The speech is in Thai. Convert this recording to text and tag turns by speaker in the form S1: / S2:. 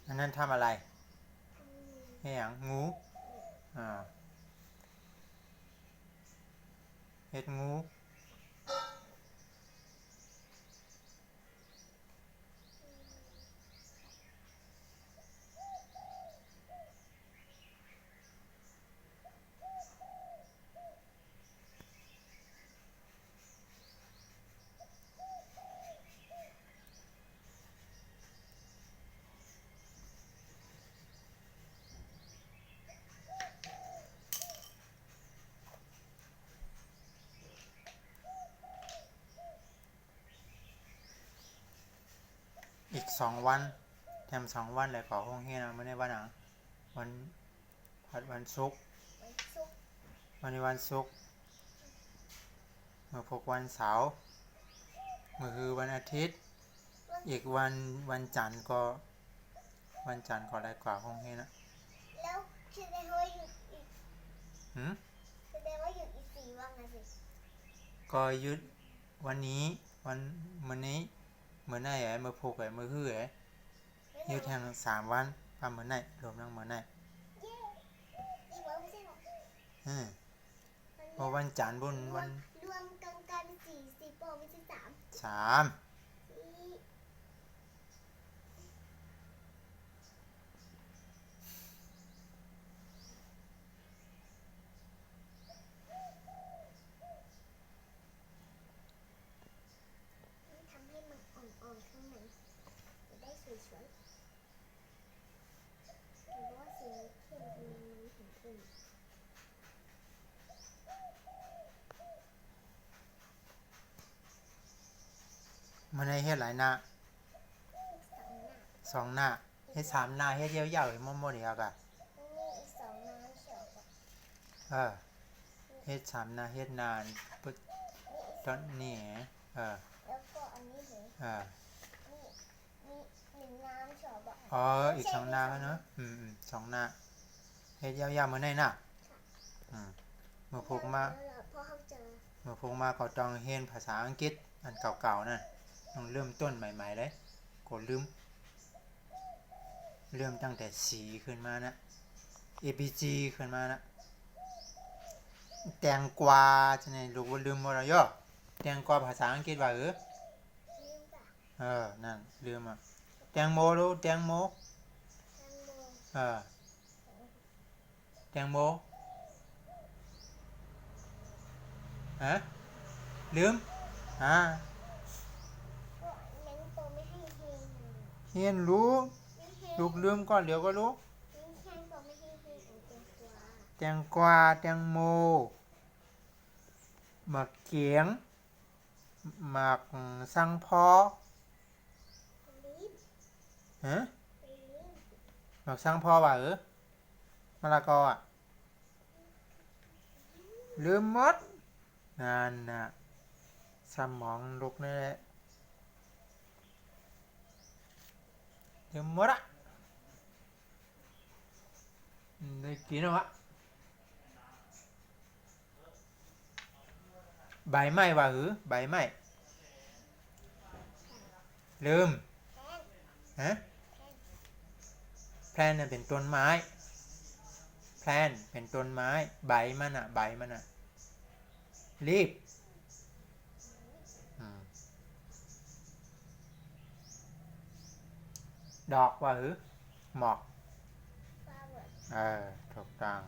S1: อันนั้นทำอะไรเฮ็ดหยังงูเฮ็ดงูอีก2 วันแถม2 วันเลยขอโรงเรียนมื้อนี้วันหยังวันวันศุกร์วันนี้วันศุกร์มื้อพกวันเสาร์มื้อคือวันอาทิตย์อีกวันจันทร์ก็ได้กว่าโรงเรียน
S2: แล้วแสดงว่าหยุดอีกแสดงว่าหยุดอีก4 วันนะสิ
S1: ก็หยุดวันนี้มื้อนี้มื้อไหนมื้อพกมื้อคือหยุดแห่ง3 วันประมื้อไหนรวมทั้งมื้อไหน
S2: อีกวันไม่ใช่หรอ
S1: เพราะวันจันทร์บุญวัน
S2: รวมกัน4ปอไม่ใช่
S1: 3
S2: ทำให้มันอ่อนๆข้างในจะได้สวยๆหรือว่าสีเข้มมันเห็นขึ้น
S1: มื้อไหนเฮ็ดหลายหน้า2 หน้าเฮ็ด3 หน้าเฮ็ดยาวๆให้หมดๆอีกอ่ะ
S2: นี่อีก2 หน้าเขียวกับ
S1: เฮ็ด3 หน้าเฮ็ดนานปึ๊ดตอนนี้
S2: แล้วก็อันนี้เหรอนี่1 น้ำเขียวกับ
S1: อีก2 หน้าเนาะ2 หน้าเฮ็ดยาวๆมื้อไหนน่ะมื้อพกมา
S2: พอเข้าใจ
S1: มื้อพกมาก็ต้องเรียนภาษาอังกฤษอันเก่าๆนั่นต้องเริ่มต้นใหม่ๆเลยก็ลืมเริ่มตั้งแต่ C ขึ้นมานะ ABG ขึ้นมานะแตงกวาจังได๋ลูกบ่ลืมบ่ล่ะย่อแตงกวาภาษาอังกฤษว่า
S2: ลืมป่ะ
S1: นั่นลืมแตงโมลูกแตงโมแตงโมลืม
S2: ก็เน้นโตไม่ให้
S1: เฮียนรู้ลูกลืมก่อนเดี๋ยวก็รู้แตงกวาแตงโมหมักเขียงหมักสังพอหมักสังพอว่ามะละกอลืมหมดนั่นน่ะสมองลูกนี่แหละลืมหมดได้กินแล้วใบไม้ว่าใบไม้ลืมแพลนน่ะเป็นต้นไม้แพลนเป็นต้นไม้ใบมันรีบดอกว่าหมอกถูกต้อง